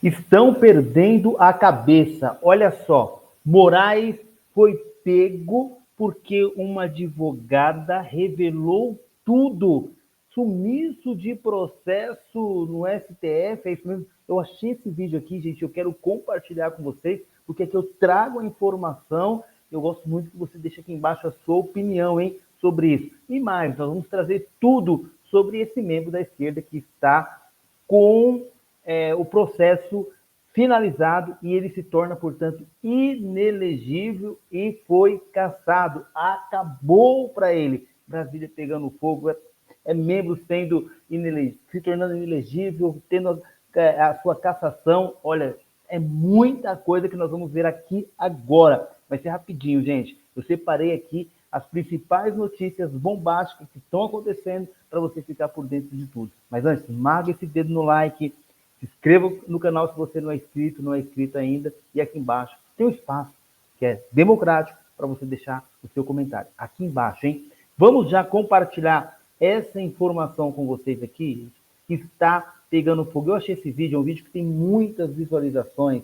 Estão perdendo a cabeça. Olha só, Moraes foi pego porque uma advogada revelou tudo. Sumiço de processo no STF, é isso mesmo? Eu achei esse vídeo aqui, gente, eu quero compartilhar com vocês, porque aqui eu trago a informação. Eu gosto muito que você deixe aqui embaixo a sua opinião, hein, sobre isso. E mais, nós vamos trazer tudo sobre esse membro da esquerda que está com o processo finalizado e ele se torna, portanto, inelegível e foi cassado. Acabou para ele. Brasília pegando fogo, membro sendo se tornando inelegível, tendo a sua cassação. Olha, é muita coisa que nós vamos ver aqui agora. Vai ser rapidinho, gente. Eu separei aqui as principais notícias bombásticas que estão acontecendo para você ficar por dentro de tudo. Mas antes, marque esse dedo no like, se inscreva no canal se você não é inscrito ainda, e aqui embaixo tem um espaço que é democrático para você deixar o seu comentário. Aqui embaixo, hein? Vamos já compartilhar essa informação com vocês aqui, que está pegando fogo. Eu achei esse vídeo, é um vídeo que tem muitas visualizações,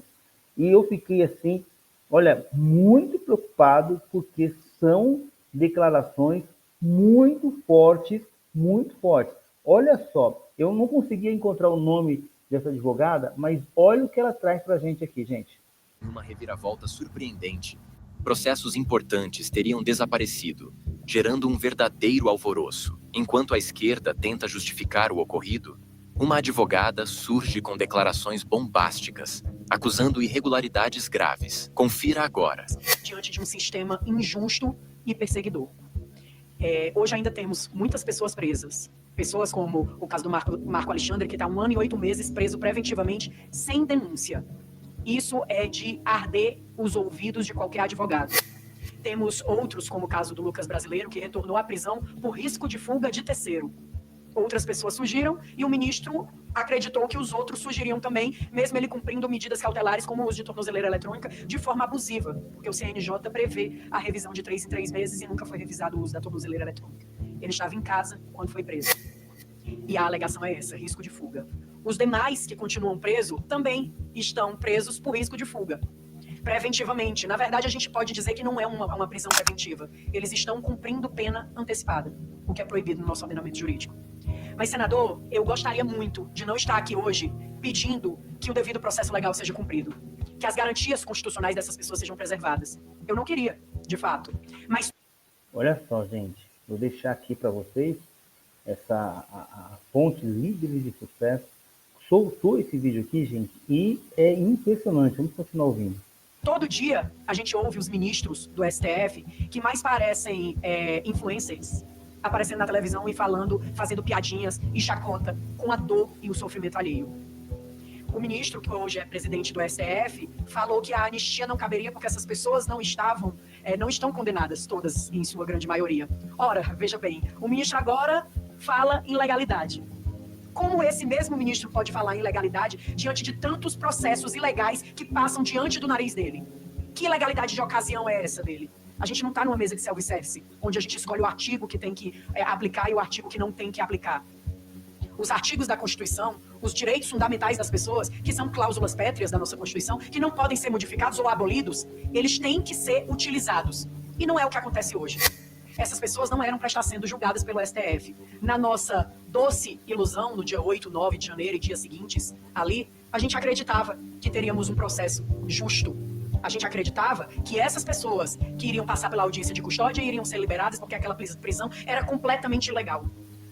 e eu fiquei assim, olha, muito preocupado, porque são declarações muito fortes, muito fortes. Olha só, eu não conseguia encontrar o nome dessa advogada, mas olha o que ela traz para a gente aqui, gente. Uma reviravolta surpreendente. Processos importantes teriam desaparecido, gerando um verdadeiro alvoroço. Enquanto a esquerda tenta justificar o ocorrido, uma advogada surge com declarações bombásticas, acusando irregularidades graves. Confira agora. Diante de um sistema injusto e perseguidor. Hoje ainda temos muitas pessoas presas. Pessoas como o caso do Marco Alexandre, que está 1 ano e 8 meses preso preventivamente, sem denúncia. Isso é de arder os ouvidos de qualquer advogado. Temos outros, como o caso do Lucas Brasileiro, que retornou à prisão por risco de fuga de terceiro. Outras pessoas fugiram e o ministro acreditou que os outros fugiriam também, mesmo ele cumprindo medidas cautelares como o uso de tornozeleira eletrônica de forma abusiva, porque o CNJ prevê a revisão de 3 em 3 meses e nunca foi revisado o uso da tornozeleira eletrônica. Ele estava em casa quando foi preso. E a alegação é essa, risco de fuga. Os demais que continuam presos também estão presos por risco de fuga. Preventivamente. Na verdade, a gente pode dizer que não é uma prisão preventiva. Eles estão cumprindo pena antecipada, o que é proibido no nosso ordenamento jurídico. Mas, senador, eu gostaria muito de não estar aqui hoje pedindo que o devido processo legal seja cumprido, que as garantias constitucionais dessas pessoas sejam preservadas. Eu não queria, de fato. Mas... Olha só, gente, vou deixar aqui para vocês a fonte Líderes de Sucesso. Soltou esse vídeo aqui, gente, e é impressionante. Vamos continuar ouvindo. Todo dia a gente ouve os ministros do STF que mais parecem influencers aparecendo na televisão e falando, fazendo piadinhas e chacota com a dor e o sofrimento alheio. O ministro, que hoje é presidente do STF, falou que a anistia não caberia porque essas pessoas não estão condenadas, todas em sua grande maioria. Ora, veja bem, o ministro agora fala em legalidade. Como esse mesmo ministro pode falar em legalidade diante de tantos processos ilegais que passam diante do nariz dele? Que ilegalidade de ocasião é essa dele? A gente não está numa mesa de self-service, onde a gente escolhe o artigo que tem que aplicar e o artigo que não tem que aplicar. Os artigos da Constituição, os direitos fundamentais das pessoas, que são cláusulas pétreas da nossa Constituição, que não podem ser modificados ou abolidos, eles têm que ser utilizados. E não é o que acontece hoje. Essas pessoas não eram para estar sendo julgadas pelo STF. Na nossa doce ilusão, no dia 8, 9 de janeiro e dias seguintes, ali, a gente acreditava que teríamos um processo justo. A gente acreditava que essas pessoas que iriam passar pela audiência de custódia iriam ser liberadas porque aquela prisão era completamente ilegal.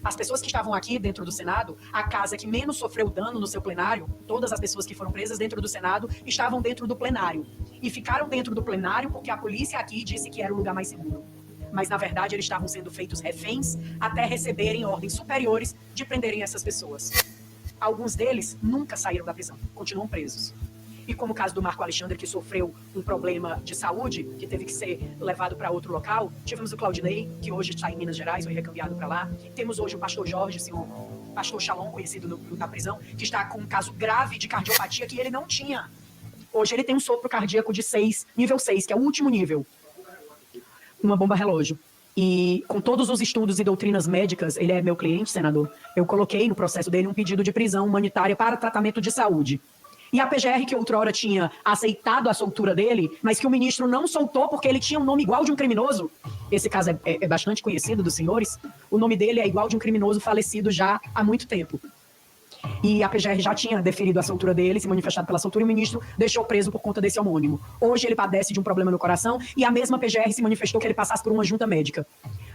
As pessoas que estavam aqui dentro do Senado, a casa que menos sofreu dano no seu plenário, todas as pessoas que foram presas dentro do Senado estavam dentro do plenário. E ficaram dentro do plenário porque a polícia aqui disse que era o lugar mais seguro. Mas, na verdade, eles estavam sendo feitos reféns até receberem ordens superiores de prenderem essas pessoas. Alguns deles nunca saíram da prisão, continuam presos. E como o caso do Marco Alexandre, que sofreu um problema de saúde, que teve que ser levado para outro local, tivemos o Claudinei, que hoje está em Minas Gerais, foi recambiado para lá. Temos hoje o pastor Jorge, senhor pastor Shalom, conhecido na prisão, que está com um caso grave de cardiopatia que ele não tinha. Hoje ele tem um sopro cardíaco de 6, nível 6, que é o último nível. Uma bomba relógio. E com todos os estudos e doutrinas médicas, ele é meu cliente, senador, eu coloquei no processo dele um pedido de prisão humanitária para tratamento de saúde. E a PGR, que outrora tinha aceitado a soltura dele, mas que o ministro não soltou porque ele tinha um nome igual de um criminoso. Esse caso é bastante conhecido dos senhores. O nome dele é igual de um criminoso falecido já há muito tempo. E a PGR já tinha deferido a soltura dele, se manifestado pela soltura, e o ministro deixou preso por conta desse homônimo. Hoje ele padece de um problema no coração e a mesma PGR se manifestou que ele passasse por uma junta médica.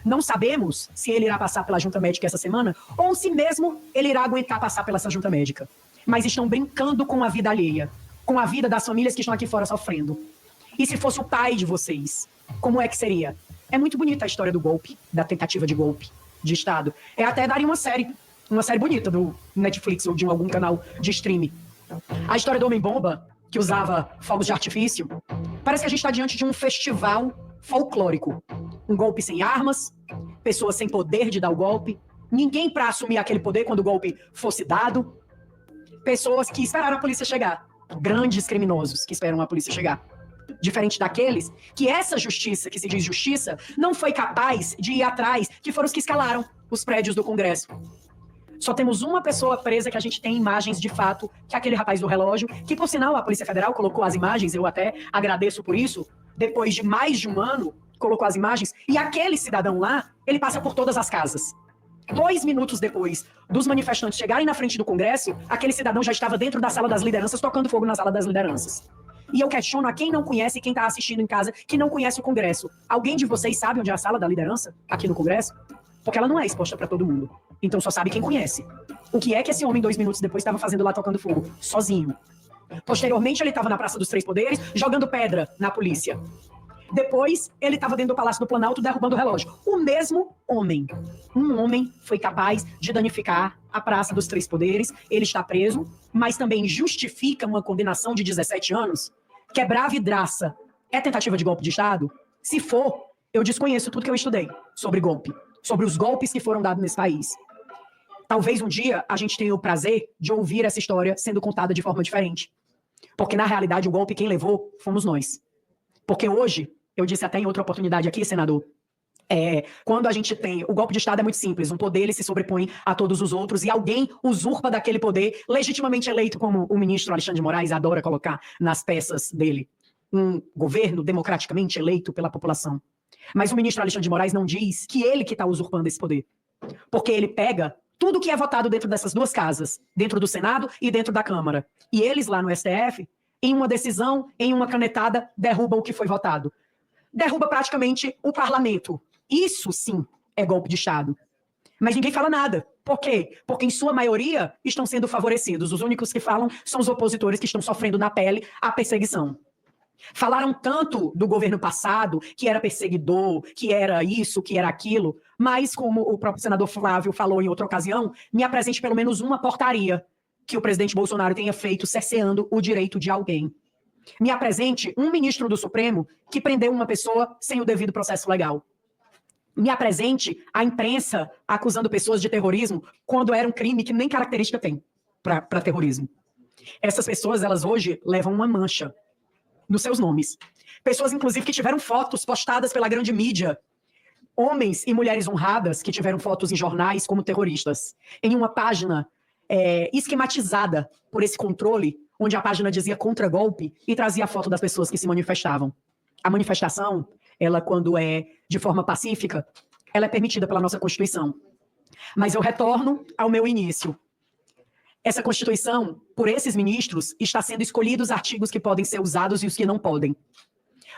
Não sabemos se ele irá passar pela junta médica essa semana ou se mesmo ele irá aguentar passar pela essa junta médica. Mas estão brincando com a vida alheia, com a vida das famílias que estão aqui fora sofrendo. E se fosse o pai de vocês, como é que seria? É muito bonita a história do golpe, da tentativa de golpe de Estado. Até daria uma série bonita do Netflix ou de algum canal de streaming. A história do Homem-Bomba, que usava fogos de artifício, parece que a gente está diante de um festival folclórico. Um golpe sem armas, pessoas sem poder de dar o golpe, ninguém para assumir aquele poder quando o golpe fosse dado, pessoas que esperaram a polícia chegar, grandes criminosos que esperam a polícia chegar. Diferente daqueles que essa justiça, que se diz justiça, não foi capaz de ir atrás, que foram os que escalaram os prédios do Congresso. Só temos uma pessoa presa que a gente tem imagens de fato, que é aquele rapaz do relógio, que por sinal a Polícia Federal colocou as imagens, eu até agradeço por isso, depois de mais de um ano, colocou as imagens, e aquele cidadão lá, ele passa por todas as casas. 2 minutos depois dos manifestantes chegarem na frente do Congresso, aquele cidadão já estava dentro da sala das lideranças, tocando fogo na sala das lideranças. E eu questiono a quem não conhece e quem está assistindo em casa, que não conhece o Congresso. Alguém de vocês sabe onde é a sala da liderança aqui no Congresso? Porque ela não é exposta para todo mundo. Então só sabe quem conhece. O que é que esse homem, 2 minutos depois, estava fazendo lá tocando fogo? Sozinho. Posteriormente, ele estava na Praça dos Três Poderes, jogando pedra na polícia. Depois, ele estava dentro do Palácio do Planalto, derrubando o relógio. O mesmo homem. Um homem foi capaz de danificar a Praça dos Três Poderes. Ele está preso, mas também justifica uma condenação de 17 anos. Quebrar a vidraça é tentativa de golpe de Estado? Se for, eu desconheço tudo que eu estudei sobre golpe, sobre os golpes que foram dados nesse país. Talvez um dia a gente tenha o prazer de ouvir essa história sendo contada de forma diferente. Porque, na realidade, o golpe quem levou fomos nós. Porque hoje, eu disse até em outra oportunidade aqui, senador, quando a gente tem... O golpe de Estado é muito simples. Um poder ele se sobrepõe a todos os outros e alguém usurpa daquele poder legitimamente eleito, como o ministro Alexandre de Moraes adora colocar nas peças dele. Um governo democraticamente eleito pela população. Mas o ministro Alexandre de Moraes não diz que ele que está usurpando esse poder. Porque ele pega tudo que é votado dentro dessas duas casas, dentro do Senado e dentro da Câmara. E eles lá no STF, em uma decisão, em uma canetada, derrubam o que foi votado. Derruba praticamente o parlamento. Isso sim é golpe de Estado. Mas ninguém fala nada. Por quê? Porque em sua maioria estão sendo favorecidos. Os únicos que falam são os opositores que estão sofrendo na pele a perseguição. Falaram tanto do governo passado, que era perseguidor, que era isso, que era aquilo, mas como o próprio senador Flávio falou em outra ocasião, me apresente pelo menos uma portaria que o presidente Bolsonaro tenha feito cerceando o direito de alguém. Me apresente um ministro do Supremo que prendeu uma pessoa sem o devido processo legal. Me apresente a imprensa acusando pessoas de terrorismo quando era um crime que nem característica tem para terrorismo. Essas pessoas, elas hoje levam uma mancha nos seus nomes. Pessoas, inclusive, que tiveram fotos postadas pela grande mídia. Homens e mulheres honradas que tiveram fotos em jornais como terroristas. Em uma página esquematizada por esse controle, onde a página dizia contra-golpe e trazia a foto das pessoas que se manifestavam. A manifestação, ela quando é de forma pacífica, ela é permitida pela nossa Constituição. Mas eu retorno ao meu início. Essa Constituição, por esses ministros, está sendo escolhidos os artigos que podem ser usados e os que não podem.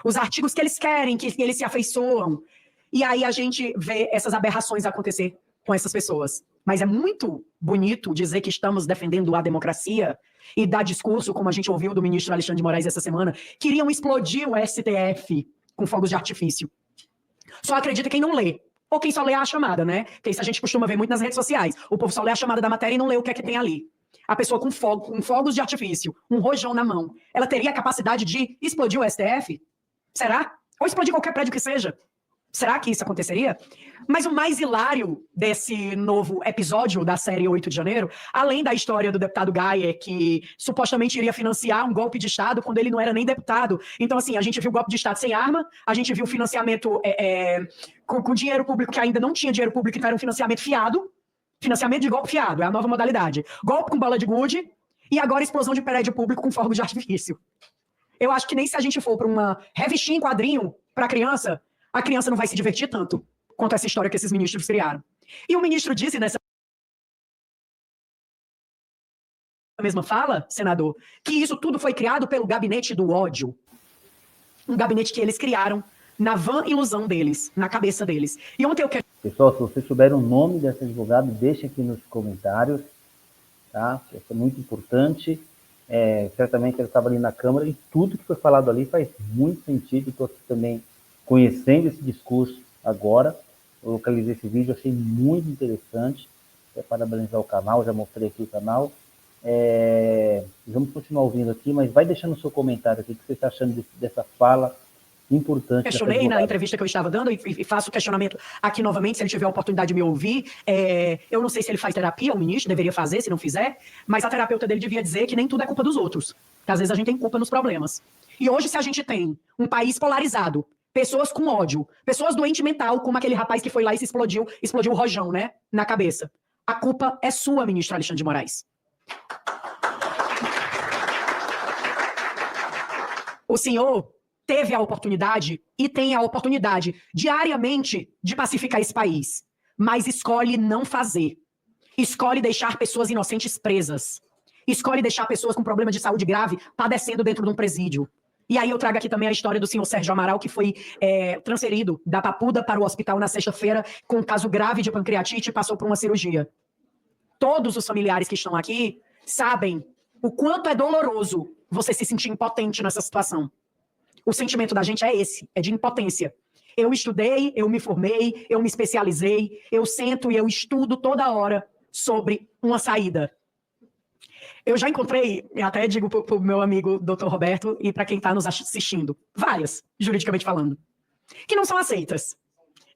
Os artigos que eles querem, que eles se afeiçoam. E aí a gente vê essas aberrações acontecer com essas pessoas. Mas é muito bonito dizer que estamos defendendo a democracia e dar discurso, como a gente ouviu do ministro Alexandre de Moraes essa semana, queriam explodir o STF com fogos de artifício. Só acredita quem não lê. Ou quem só lê a chamada, né? Que isso a gente costuma ver muito nas redes sociais. O povo só lê a chamada da matéria e não lê o que é que tem ali. A pessoa com fogos de artifício, um rojão na mão, ela teria a capacidade de explodir o STF? Será? Ou explodir qualquer prédio que seja? Será que isso aconteceria? Mas o mais hilário desse novo episódio da série 8 de janeiro, além da história do deputado Gayer, que supostamente iria financiar um golpe de Estado quando ele não era nem deputado. Então, assim, a gente viu golpe de Estado sem arma, a gente viu financiamento com dinheiro público que ainda não tinha dinheiro público, então era um financiamento fiado. Financiamento de golpe fiado, é a nova modalidade. Golpe com bala de gude, E agora explosão de prédio público com fogo de artifício. Eu acho que nem se a gente for para uma revistinha em quadrinho para criança, a criança não vai se divertir tanto quanto essa história que esses ministros criaram. E o ministro disse nessa mesma fala, senador, que isso tudo foi criado pelo gabinete do ódio. Um gabinete que eles criaram na vã ilusão deles, na cabeça deles. E ontem eu quero... Pessoal, se vocês souberem o nome desse advogado, deixem aqui nos comentários, tá? Isso é muito importante. Certamente ele estava ali na Câmara e tudo que foi falado ali faz muito sentido. Estou aqui também conhecendo esse discurso agora. Eu localizei esse vídeo, achei muito interessante. Parabenizar o canal, já mostrei aqui o canal. Vamos continuar ouvindo aqui, mas vai deixando o seu comentário aqui, o que você está achando dessa fala importante. Questionei na entrevista que eu estava dando e faço o questionamento aqui novamente, se ele tiver a oportunidade de me ouvir. Eu não sei se ele faz terapia, o ministro deveria fazer, se não fizer, mas a terapeuta dele devia dizer que nem tudo é culpa dos outros, que às vezes a gente tem culpa nos problemas. E hoje, se a gente tem um país polarizado, pessoas com ódio, pessoas doentes mental, como aquele rapaz que foi lá e se explodiu o rojão, né, na cabeça. A culpa é sua, ministro Alexandre de Moraes. O senhor teve a oportunidade e tem a oportunidade diariamente de pacificar esse país, mas escolhe não fazer. Escolhe deixar pessoas inocentes presas. Escolhe deixar pessoas com problema de saúde grave padecendo dentro de um presídio. E aí eu trago aqui também a história do senhor Sérgio Amaral, que foi transferido da Papuda para o hospital na sexta-feira com um caso grave de pancreatite e passou por uma cirurgia. Todos os familiares que estão aqui sabem o quanto é doloroso você se sentir impotente nessa situação. O sentimento da gente é esse, é de impotência. Eu estudei, eu me formei, eu me especializei, eu sento e eu estudo toda hora sobre uma saída. Eu já encontrei, até digo para o meu amigo Dr. Roberto e para quem está nos assistindo, várias, juridicamente falando, que não são aceitas,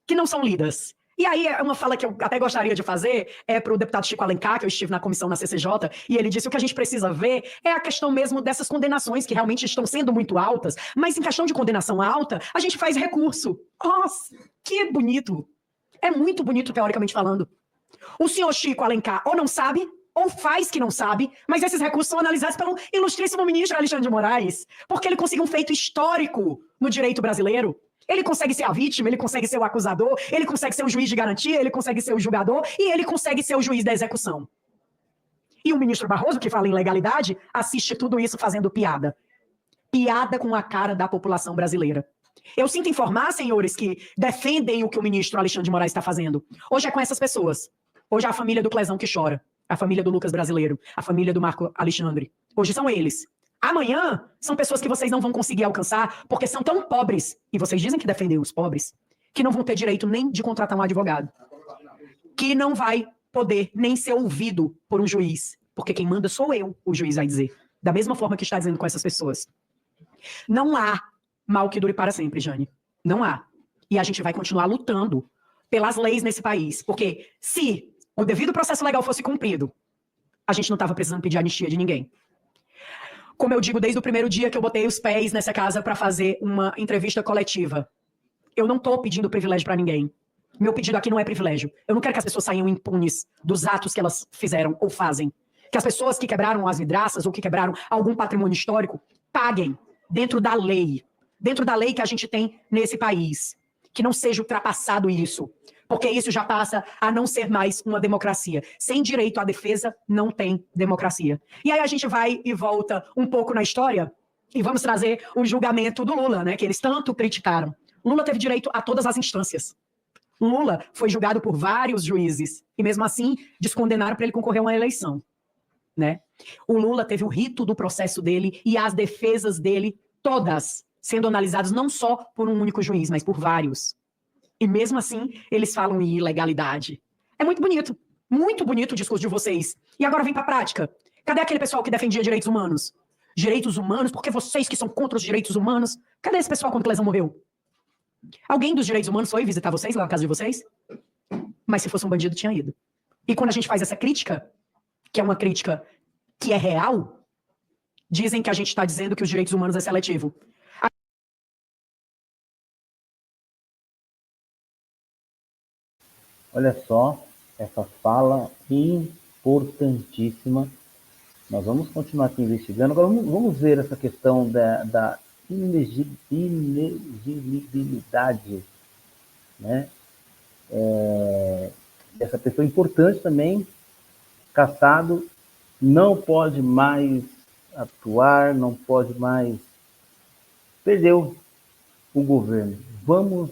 que não são lidas. E aí, uma fala que eu até gostaria de fazer é para o deputado Chico Alencar, que eu estive na comissão na CCJ, e ele disse que o que a gente precisa ver é a questão mesmo dessas condenações, que realmente estão sendo muito altas, mas em questão de condenação alta, a gente faz recurso. Nossa, que bonito. É muito bonito, teoricamente falando. O senhor Chico Alencar ou não sabe, ou faz que não sabe, mas esses recursos são analisados pelo ilustríssimo ministro Alexandre de Moraes, porque ele conseguiu um feito histórico no direito brasileiro. Ele consegue ser a vítima, ele consegue ser o acusador, ele consegue ser o juiz de garantia, ele consegue ser o julgador e ele consegue ser o juiz da execução. E o ministro Barroso, que fala em legalidade, assiste tudo isso fazendo piada. Piada com a cara da população brasileira. Eu sinto informar, senhores, que defendem o que o ministro Alexandre de Moraes está fazendo. Hoje é com essas pessoas. Hoje é a família do Clezão que chora. A família do Lucas Brasileiro. A família do Marco Alexandre. Hoje são eles. Amanhã são pessoas que vocês não vão conseguir alcançar porque são tão pobres, e vocês dizem que defendem os pobres, que não vão ter direito nem de contratar um advogado, que não vai poder nem ser ouvido por um juiz, porque quem manda sou eu, o juiz vai dizer, da mesma forma que está dizendo com essas pessoas. Não há mal que dure para sempre, Jane. Não há. E a gente vai continuar lutando pelas leis nesse país, porque se o devido processo legal fosse cumprido, a gente não estava precisando pedir anistia de ninguém. Como eu digo desde o primeiro dia que eu botei os pés nessa casa para fazer uma entrevista coletiva, eu não estou pedindo privilégio para ninguém. Meu pedido aqui não é privilégio. Eu não quero que as pessoas saiam impunes dos atos que elas fizeram ou fazem. Que as pessoas que quebraram as vidraças ou que quebraram algum patrimônio histórico paguem dentro da lei que a gente tem nesse país. Que não seja ultrapassado isso. Porque isso já passa a não ser mais uma democracia. Sem direito à defesa, não tem democracia. E aí a gente vai e volta um pouco na história e vamos trazer o julgamento do Lula, né, que eles tanto criticaram. Lula teve direito a todas as instâncias. Lula foi julgado por vários juízes e mesmo assim descondenaram para ele concorrer a uma eleição, né? O Lula teve o rito do processo dele e as defesas dele todas sendo analisadas não só por um único juiz, mas por vários. E mesmo assim, eles falam em ilegalidade. É muito bonito o discurso de vocês. E agora vem para a prática. Cadê aquele pessoal que defendia direitos humanos? Direitos humanos, porque vocês que são contra os direitos humanos. Cadê esse pessoal quando Clezão morreu? Alguém dos direitos humanos foi visitar vocês lá na casa de vocês? Mas se fosse um bandido, tinha ido. E quando a gente faz essa crítica, que é uma crítica que é real, dizem que a gente está dizendo que os direitos humanos é seletivo. Olha só, essa fala importantíssima Nós vamos continuar aqui investigando. Agora vamos ver essa questão da inelegibilidade, né? Essa pessoa importante também, cassado, não pode mais atuar, não pode mais... Perdeu o governo. Vamos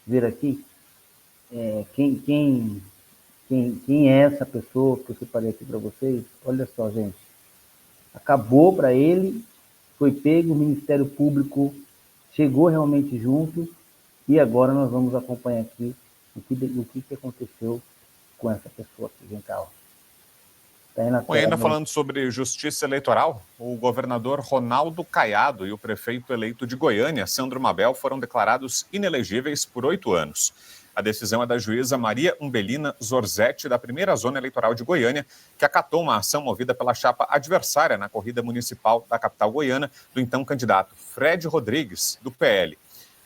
ver aqui quem é essa pessoa que eu separei aqui para vocês. Olha só, gente. Acabou para ele, foi pego, o Ministério Público chegou realmente junto e agora nós vamos acompanhar aqui o que aconteceu com essa pessoa aqui. Vem cá, ó. Tá aí na tela, ainda falando sobre justiça eleitoral, o governador Ronaldo Caiado e o prefeito eleito de Goiânia, Sandro Mabel, foram declarados inelegíveis por 8 anos. A decisão é da juíza Maria Umbelina Zorzetti, da primeira zona eleitoral de Goiânia, que acatou uma ação movida pela chapa adversária na corrida municipal da capital goiana, do então candidato Fred Rodrigues, do PL.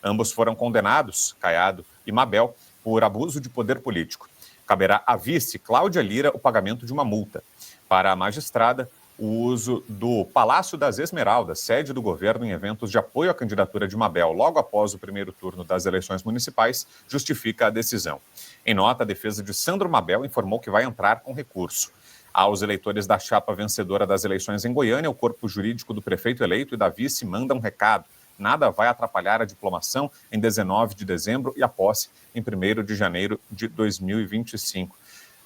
Ambos foram condenados, Caiado e Mabel, por abuso de poder político. Caberá à vice Cláudia Lira o pagamento de uma multa. Para a magistrada, o uso do Palácio das Esmeraldas, sede do governo, em eventos de apoio à candidatura de Mabel logo após o primeiro turno das eleições municipais, justifica a decisão. Em nota, a defesa de Sandro Mabel informou que vai entrar com recurso. Aos eleitores da chapa vencedora das eleições em Goiânia, o corpo jurídico do prefeito eleito e da vice manda um recado. Nada vai atrapalhar a diplomação em 19 de dezembro e a posse em 1º de janeiro de 2025.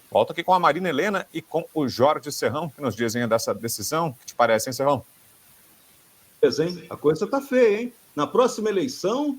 Volto aqui com a Marina Helena e com o Jorge Serrão, que nos dizem dessa decisão. O que te parece, hein, Serrão? A coisa está feia, hein? Na próxima eleição,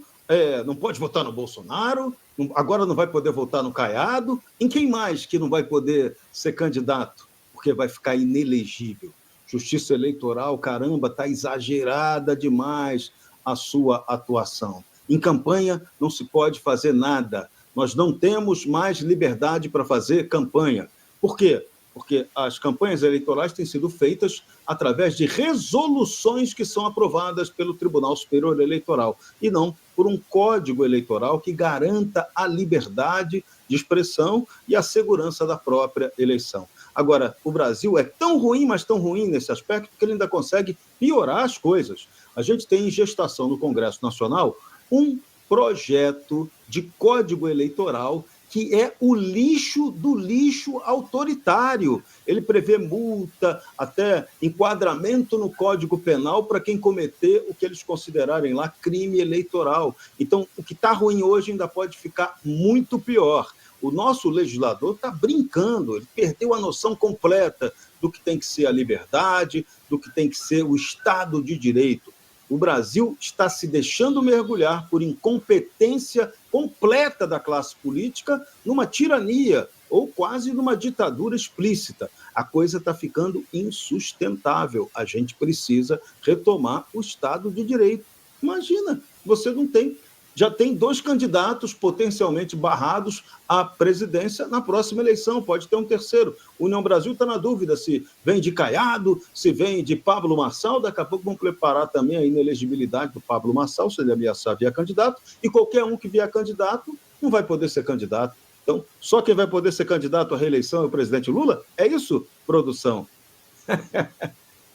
não pode votar no Bolsonaro, agora não vai poder votar no Caiado. Em quem mais que não vai poder ser candidato? Porque vai ficar inelegível. Justiça eleitoral, caramba, está exagerada demais a sua atuação. Em campanha não se pode fazer nada. Nós não temos mais liberdade para fazer campanha. Por quê? Porque as campanhas eleitorais têm sido feitas através de resoluções que são aprovadas pelo Tribunal Superior Eleitoral e não por um código eleitoral que garanta a liberdade de expressão e a segurança da própria eleição. Agora, o Brasil é tão ruim, mas tão ruim nesse aspecto, que ele ainda consegue piorar as coisas. A gente tem em gestação no Congresso Nacional um projeto de código eleitoral que é o lixo do lixo autoritário. Ele prevê multa, até enquadramento no Código Penal para quem cometer o que eles considerarem lá crime eleitoral. Então, o que está ruim hoje ainda pode ficar muito pior. O nosso legislador está brincando, ele perdeu a noção completa do que tem que ser a liberdade, do que tem que ser o Estado de Direito. O Brasil está se deixando mergulhar por incompetência completa da classe política numa tirania ou quase numa ditadura explícita. A coisa está ficando insustentável. A gente precisa retomar o Estado de Direito. Imagina, você não tem... Já tem 2 candidatos potencialmente barrados à presidência na próxima eleição, pode ter um terceiro. União Brasil está na dúvida se vem de Caiado, se vem de Pablo Marçal, daqui a pouco vão preparar também a inelegibilidade do Pablo Marçal, se ele ameaçar vier candidato, e qualquer um que vier candidato não vai poder ser candidato. Então, só quem vai poder ser candidato à reeleição é o presidente Lula? É isso, produção?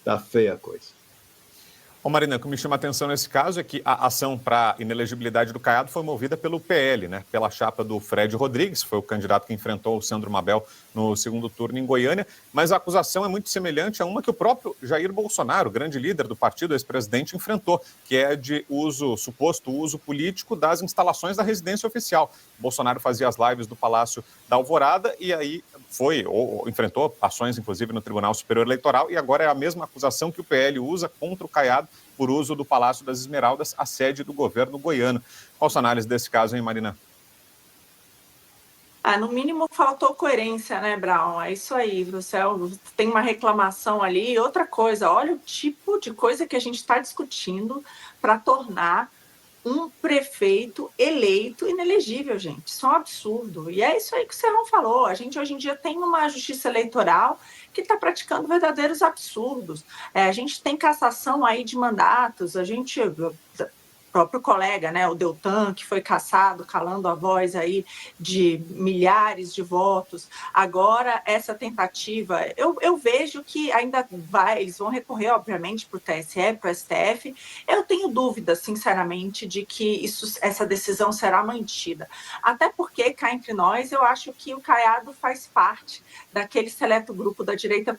Tá feia a coisa. Ô Marina, o que me chama a atenção nesse caso é que a ação para inelegibilidade do Caiado foi movida pelo PL, né? Pela chapa do Fred Rodrigues, foi o candidato que enfrentou o Sandro Mabel no segundo turno em Goiânia, mas a acusação é muito semelhante a uma que o próprio Jair Bolsonaro, grande líder do partido, ex-presidente, enfrentou, que é de suposto uso político das instalações da residência oficial. Bolsonaro fazia as lives do Palácio da Alvorada e aí enfrentou ações, inclusive, no Tribunal Superior Eleitoral, e agora é a mesma acusação que o PL usa contra o Caiado por uso do Palácio das Esmeraldas, a sede do governo goiano. Qual a sua análise desse caso, hein, Marina? No mínimo faltou coerência, né, Brown? É isso aí, você tem uma reclamação ali. E outra coisa, olha o tipo de coisa que a gente está discutindo para tornar um prefeito eleito inelegível, gente. Isso é um absurdo. E é isso aí que o Serrão falou. A gente hoje em dia tem uma justiça eleitoral que está praticando verdadeiros absurdos. A gente tem cassação aí de mandatos, próprio colega, né, o Deltan, que foi cassado, calando a voz aí de milhares de votos. Agora, essa tentativa, eu vejo que ainda eles vão recorrer, obviamente, para o TSE, para o STF. Eu tenho dúvidas, sinceramente, de que essa decisão será mantida. Até porque, cá entre nós, eu acho que o Caiado faz parte daquele seleto grupo da direita